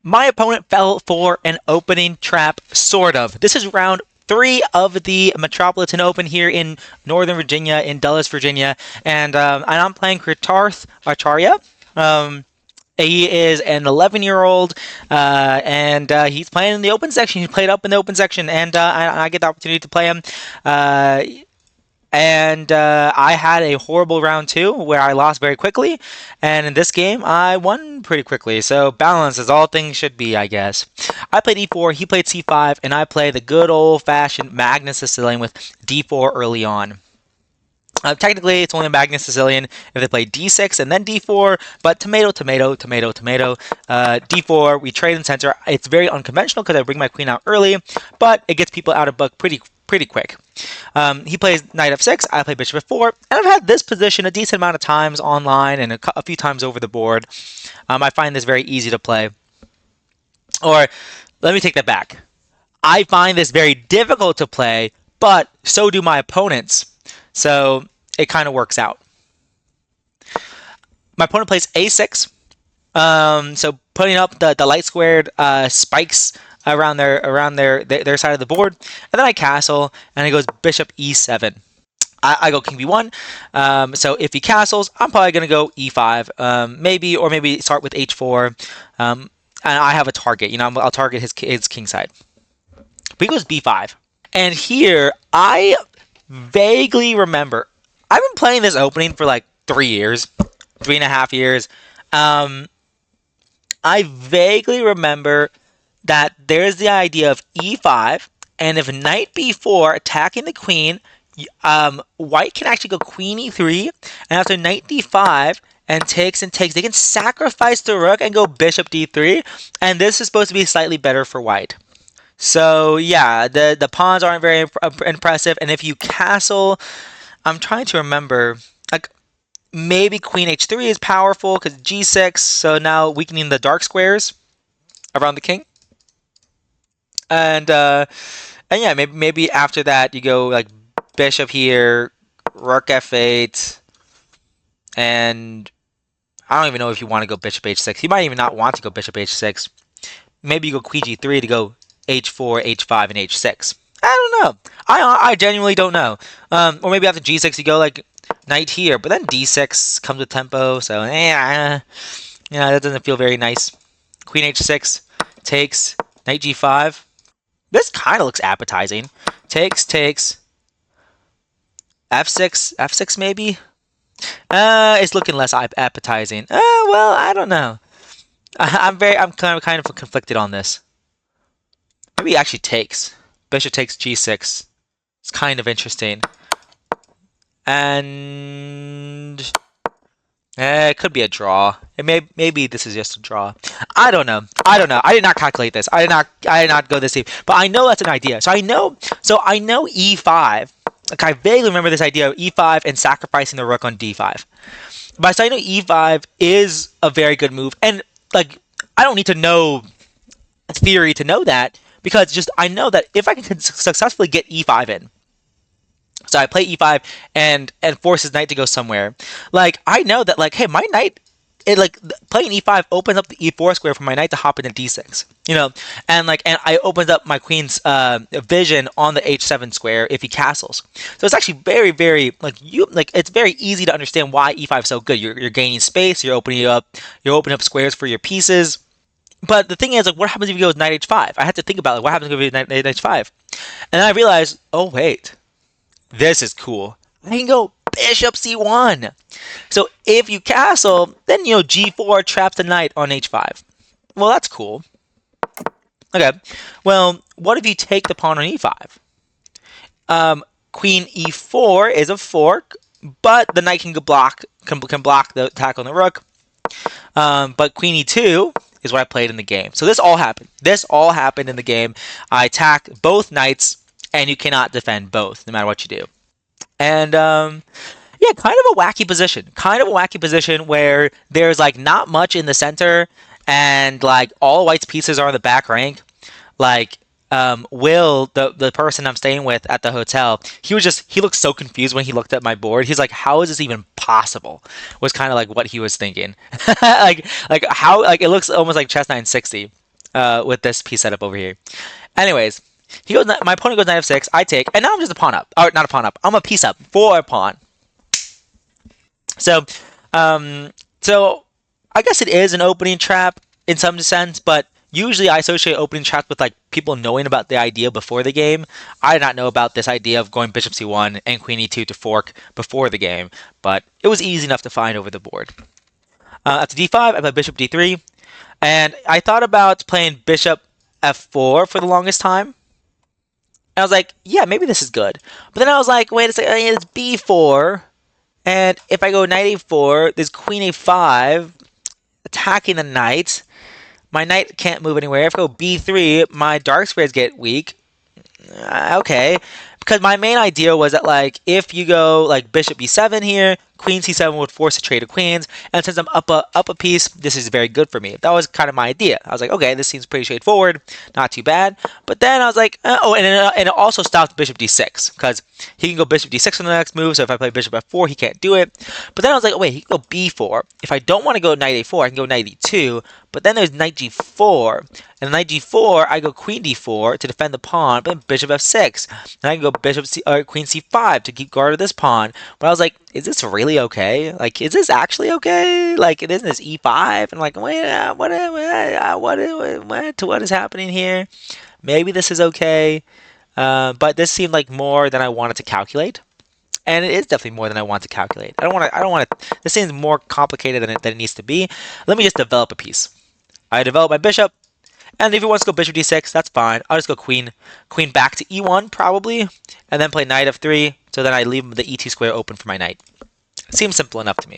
My opponent fell for an opening trap, sort of. This is round 3 of the Metropolitan Open here in Northern Virginia, in Dulles, Virginia, and I'm playing Kritarth Acharya. He is an 11-year-old, and he's playing in the open section. He played up in the open section, and I get the opportunity to play him. And I had a horrible round 2 where I lost very quickly, and in this game I won pretty quickly. So balance is all things should be, I guess. I played e4, he played c5, and I played the good old-fashioned Magnus Sicilian with d4 early on. Technically, it's only a Magnus Sicilian if they play d6 and then d4, but tomato, tomato, tomato, tomato. D4, we trade in center. It's very unconventional because I bring my queen out early, but it gets people out of book pretty quick. He plays knight f6, I play bishop f4, and I've had this position a decent amount of times online and a few times over the board. I find this very easy to play. Or, let me take that back. I find this very difficult to play, but so do my opponents. So it kind of works out. My opponent plays a6. So putting up the light squared spikes around their side of the board, and then I castle, and it goes bishop e7. I go king b1. So if he castles, I'm probably gonna go e5, maybe start with h4. And I have a target. I'll target his king side. But he goes b5, and here I vaguely remember. I've been playing this opening for like 3 years, 3.5 years. I vaguely remember that there's the idea of e5, and if knight b4 attacking the queen, white can actually go queen e3, and after knight d5 and takes, they can sacrifice the rook and go bishop d3, and this is supposed to be slightly better for white. So yeah, the pawns aren't very impressive, and if you castle, I'm trying to remember, like maybe queen h3 is powerful because g6, so now weakening the dark squares around the king. And yeah, maybe after that you go like bishop here, rook f8, and I don't even know if you want to go bishop h6. You might even not want to go bishop h6. Maybe you go queen g3 to go h4, h5, and h6. I don't know. I genuinely don't know. Or maybe after g6 you go like knight here, but then d6 comes with tempo, so yeah, that doesn't feel very nice. Queen h6 takes, knight g5. This kind of looks appetizing. Takes, f6 maybe. It's looking less appetizing. Well, I don't know. I'm kind of conflicted on this. Maybe he actually takes. Bishop takes g6. It's kind of interesting. And it could be a draw. Maybe this is just a draw. I don't know. I did not calculate this. I did not go this deep. But I know that's an idea. So I know e5. Like I vaguely remember this idea of e5 and sacrificing the rook on d5. But so I know e5 is a very good move, and like I don't need to know theory to know that, because just I know that if I can successfully get e5 in, so I play e5 and force his knight to go somewhere. Like I know that like, hey, my knight, playing e5 opens up the e4 square for my knight to hop into d6. And I opened up my queen's vision on the h7 square if he castles. So it's actually very, very it's very easy to understand why e5 is so good. You're gaining space. You're opening up squares for your pieces. But the thing is, like, what happens if he goes knight h5? I had to think about what happens if he goes knight h5, and then I realized, oh wait. This is cool. I can go bishop c1. So if you castle, then g4 traps the knight on h5. Well, that's cool. Okay. Well, what if you take the pawn on e5? Queen e4 is a fork, but the knight can block the attack on the rook. But queen e2 is what I played in the game. So this all happened. This all happened in the game. I attack both knights, and you cannot defend both, no matter what you do. And yeah, kind of a wacky position where there's like not much in the center, and like all white's pieces are in the back rank. Like Will, the person I'm staying with at the hotel, he looked so confused when he looked at my board. He's like, how is this even possible? Was kind of like what he was thinking. like how, like it looks almost like chess 960. with this piece setup over here. Anyways, he goes. My opponent goes knight f6. I take, and now I'm just a pawn up. Or not a pawn up. I'm a piece up for a pawn. So, um, so I guess it is an opening trap in some sense, but usually I associate opening traps with like people knowing about the idea before the game. I did not know about this idea of going bishop c1 and queen e2 to fork before the game, but it was easy enough to find over the board. After d5, I played bishop d3, and I thought about playing bishop f4 for the longest time. And I was like, yeah, maybe this is good. But then I was like, wait a second, it's b4. And if I go knight a4, there's queen a5, attacking the knight. My knight can't move anywhere. If I go b3, my dark squares get weak. Okay. Because my main idea was that, like, if you go, like, bishop b7 here, queen c7 would force a trade of queens, and since I'm up a piece, this is very good for me. That was kind of my idea. I was like, okay, this seems pretty straightforward, not too bad. But then I was like, and it also stopped bishop d6, because he can go bishop d6 on the next move, so if I play bishop f4, he can't do it. But then I was like, oh, wait, he can go b4. If I don't want to go knight a4, I can go knight e2, but then there's knight g4, and knight g4, I go queen d4 to defend the pawn, but then bishop f6. Then I can go bishop queen c5 to keep guard of this pawn. But I was like, is this really okay? Like, is this actually okay? Like, isn't this e5? And like, wait, what is happening here? Maybe this is okay, but this seemed like more than I wanted to calculate. And it is definitely more than I want to calculate. I don't want to. This seems more complicated than it needs to be. Let me just develop a piece. I develop my bishop, and if he wants to go bishop d6, that's fine. I'll just go queen back to e1 probably, and then play knight f3. So then I leave the e2 square open for my knight. Seems simple enough to me.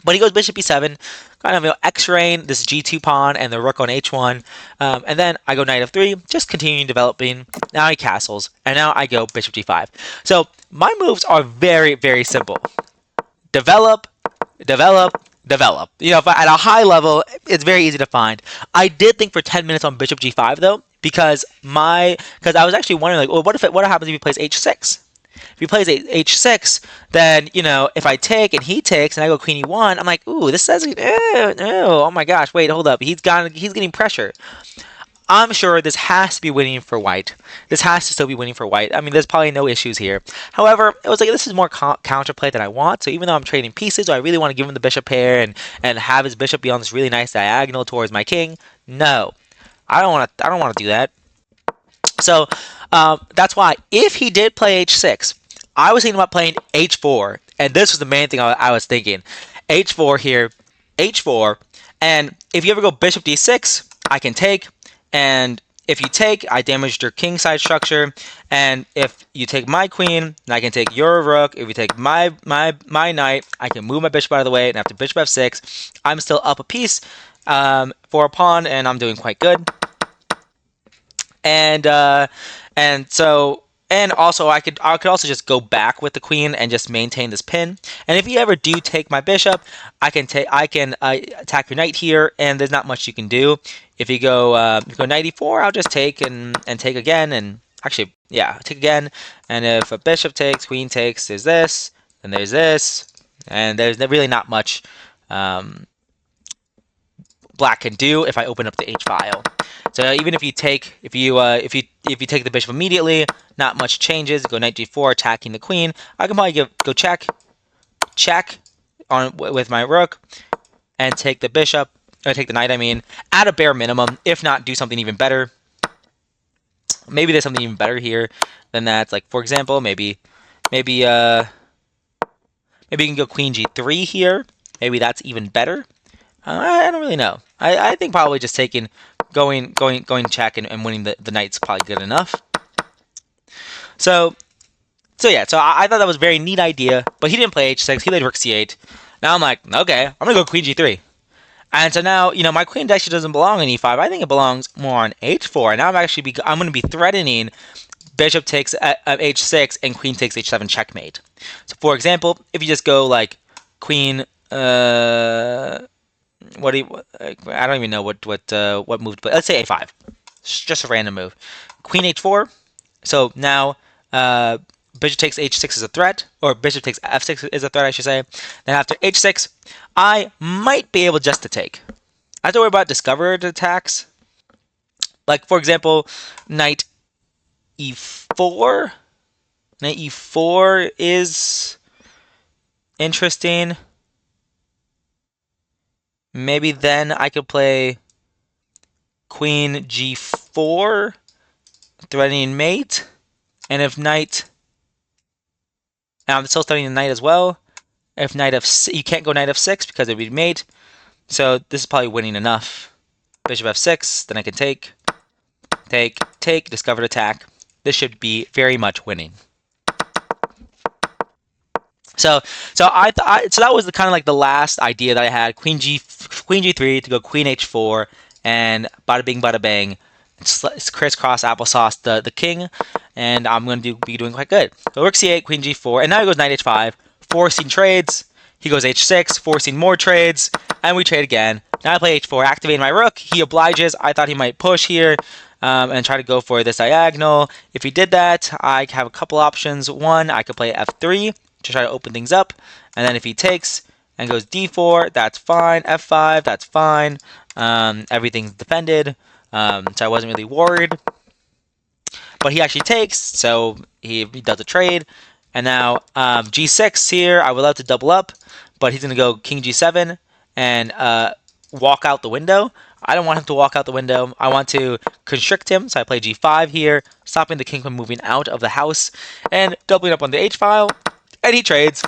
But he goes bishop e7, kind of x-raying this g2 pawn and the rook on h1. And then I go knight f3, just continuing developing. Now he castles, and now I go bishop g5. So my moves are very, very simple. Develop, develop, develop. You know, at a high level, it's very easy to find. I did think for 10 minutes on bishop g5, though, because I was actually wondering, like, well, what happens if he plays h6? If he plays h6, then, you know, if I take and he takes and I go queen e1, I'm like, ooh, this says, oh my gosh, wait, hold up. He's getting pressure. I'm sure this has to be winning for white. This has to still be winning for white. I mean, there's probably no issues here. However, it was like, this is more counterplay than I want. So even though I'm trading pieces, do I really want to give him the bishop pair and have his bishop be on this really nice diagonal towards my king? No. I don't want to do that. So that's why if he did play h6, I was thinking about playing h4, and this was the main thing I was thinking. h4 here, h4, and if you ever go bishop d6, I can take, and if you take, I damaged your king side structure, and if you take my queen, then I can take your rook. If you take my knight, I can move my bishop out of the way, and after bishop f6, I'm still up a piece for a pawn, and I'm doing quite good. And also I could also just go back with the queen and just maintain this pin. And if you ever do take my bishop, I can attack your knight here, and there's not much you can do. If you go knight e4, I'll just take and take again, and actually, yeah, take again. And if a bishop takes, queen takes, there's this, and there's this, and there's really not much black can do if I open up the H file. So even if you take if you take the bishop immediately, not much changes. Go knight g4, attacking the queen. I can probably go check on with my rook and take the bishop, or take the knight. I mean, at a bare minimum. If not, do something even better. Maybe there's something even better here than that. Like, for example, maybe you can go queen g3 here. Maybe that's even better. I don't really know. I think probably just going check and winning the knight's probably good enough. So yeah. So I thought that was a very neat idea, but he didn't play h6. He played rook c8. Now I'm like, okay, I'm gonna go queen g3. And so now, you know, my queen actually doesn't belong in e5. I think it belongs more on h4. And now I'm going to be threatening bishop takes h6 and queen takes h7 checkmate. So for example, if you just go like queen I don't even know what move to play. Let's say a5. Just a random move. Queen h4. So now bishop takes h6 is a threat, or bishop takes f6 is a threat, I should say. Then after h6, I might be able just to take. I have to worry about discovered attacks, Like, for example, knight e4. Knight e4 is interesting. Maybe then I could play queen g4, threatening mate. And if knight, and I'm still threatening the knight as well. If knight f, you can't go knight f6 because it would be mate. So this is probably winning enough. Bishop f6, then I can take, discovered attack. This should be very much winning. So so that was the kind of like the last idea that I had. Queen g3 to go queen h4, and bada bing bada bang, it's crisscross applesauce the king, and I'm going to be doing quite good. So rook c8, queen g4, and now he goes knight h5, forcing trades. He goes h6, forcing more trades, and we trade again. Now I play h4, activating my rook. He obliges. I thought he might push here. And try to go for this diagonal. If he did that, I have a couple options. One, I could play f3 to try to open things up, and then if he takes and goes d4, that's fine. f5, that's fine. Everything's defended, so I wasn't really worried. But he actually takes, so he does a trade, and now g6 here. I would love to double up, but he's going to go king g7 and walk out the window. I don't want him to walk out the window. I want to constrict him, so I play g5 here, stopping the king from moving out of the house, and doubling up on the h file. And he trades.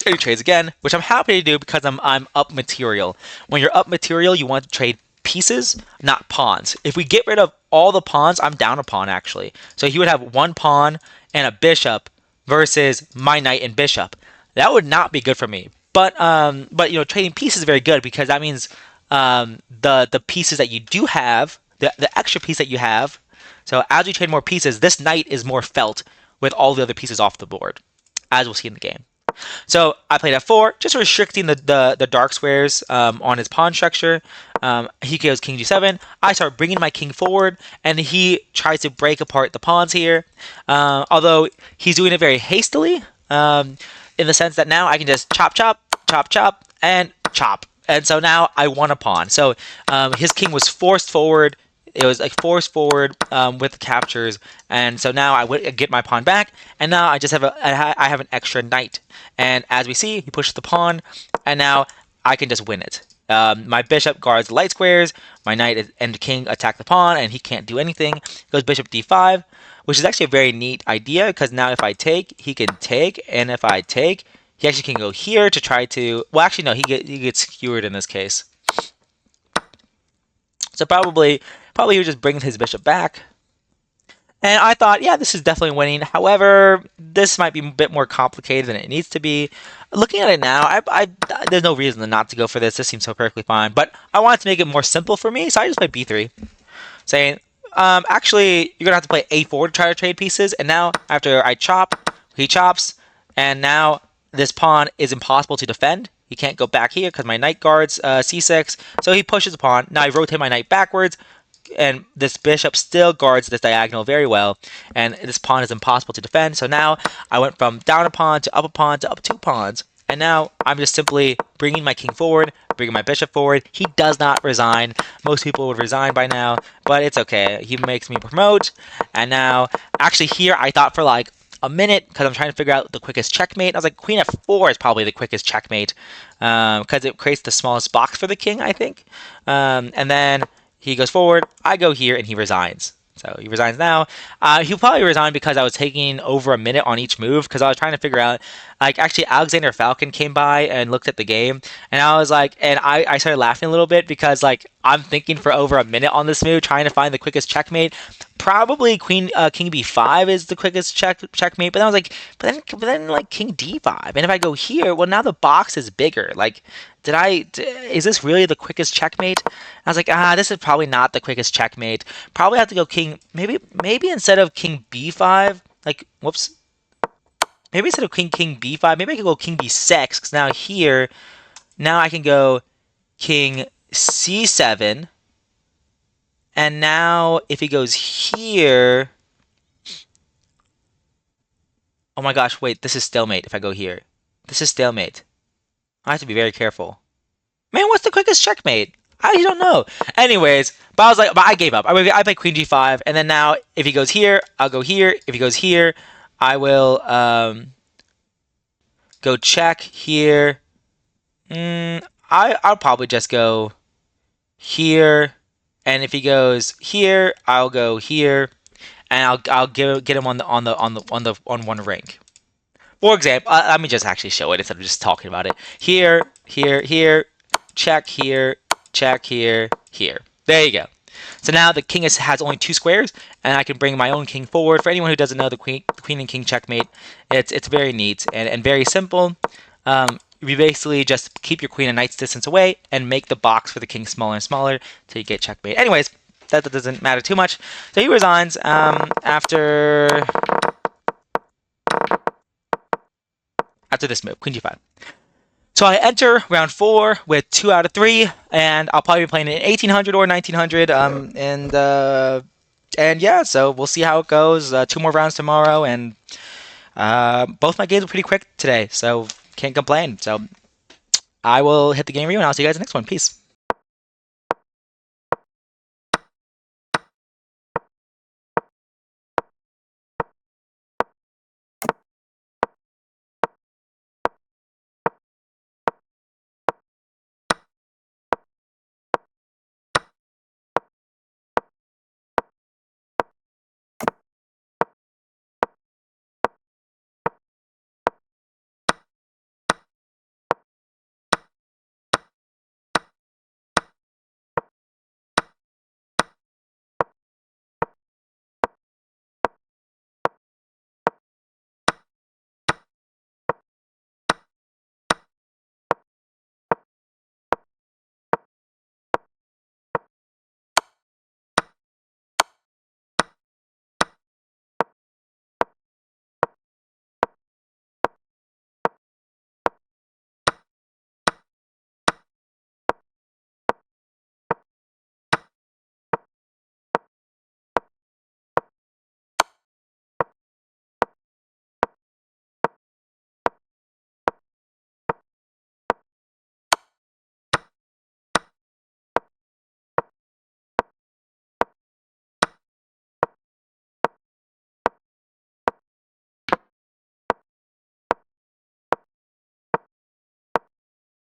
And he trades again, which I'm happy to do because I'm up material. When you're up material, you want to trade pieces, not pawns. If we get rid of all the pawns, I'm down a pawn actually. So he would have one pawn and a bishop versus my knight and bishop. That would not be good for me. But you know, trading pieces is very good because that means the pieces that you do have, the extra piece that you have. So as you trade more pieces, this knight is more felt with all the other pieces off the board, as we'll see in the game. So I played f4, just restricting the dark squares on his pawn structure. He goes king g7. I start bringing my king forward, and he tries to break apart the pawns here. Although he's doing it very hastily, in the sense that now I can just chop, chop, chop, chop, and chop. And so now I won a pawn. So his king was forced forward. It was like forced forward with the captures, and so now I would get my pawn back, and now I just have I have an extra knight. And as we see, he pushes the pawn, and now I can just win it. My bishop guards the light squares. My knight and king attack the pawn, and he can't do anything. Goes bishop d5, which is actually a very neat idea because now if I take, he can take, and if I take, he actually can go here to try to. Well, actually no, he gets skewered in this case. So probably he was just bringing his bishop back. And I thought, yeah, this is definitely winning. However, this might be a bit more complicated than it needs to be. Looking at it now, there's no reason not to go for this. This seems so perfectly fine. But I wanted to make it more simple for me, so I just played b3. Saying, actually, you're going to have to play a4 to try to trade pieces. And now, after I chop, he chops. And now this pawn is impossible to defend. He can't go back here because my knight guards c6. So he pushes a pawn. Now I rotate my knight backwards, and this bishop still guards this diagonal very well. And this pawn is impossible to defend. So now I went from down a pawn to up 2 pawns. And now I'm just simply bringing my king forward, bringing my bishop forward. He does not resign. Most people would resign by now, but it's okay. He makes me promote. And now, actually here, I thought for like a minute because I'm trying to figure out the quickest checkmate. I was like, queen f4 is probably the quickest checkmate because it creates the smallest box for the king, I think. And then he goes forward. I go here, and he resigns. So he resigns now. He'll probably resign because I was taking over a minute on each move because I was trying to figure out, like, actually Alexander Falcon came by and looked at the game, and I was like, and I started laughing a little bit because, like, I'm thinking for over a minute on this move, trying to find the quickest checkmate. Probably king b5 is the quickest checkmate, but then I was like, but then like king d5, and if I go here, well, now the box is bigger. Like, is this really the quickest checkmate? I was like, this is probably not the quickest checkmate. Probably have to go king, maybe instead of king b5, like, whoops. Maybe instead of king b5, maybe I can go king b6, because now here, now I can go king c7, and now if he goes here, oh my gosh, wait, this is stalemate if I go here. This is stalemate. I have to be very careful. Man, what's the quickest checkmate? I don't know. Anyways, but I was like, but I gave up. I played queen g5, and then now if he goes here, I'll go here. If he goes here, I will go check here. I'll probably just go here, and if he goes here, I'll go here, and I'll get him on one rank. For example, let me just actually show it instead of just talking about it. Here, here, here, check here, check here, here. There you go. So now the king has only 2 squares, and I can bring my own king forward. For anyone who doesn't know the queen and king checkmate, it's very neat and very simple. You basically just keep your queen a knight's distance away and make the box for the king smaller and smaller till you get checkmate. Anyways, that doesn't matter too much. So he resigns after this move, queen g5. So I enter round 4 with 2 out of 3, and I'll probably be playing in 1800 or 1900. And yeah, so we'll see how it goes. 2 more rounds tomorrow, and both my games were pretty quick today, so can't complain. So I will hit the game review, and I'll see you guys in the next one. Peace.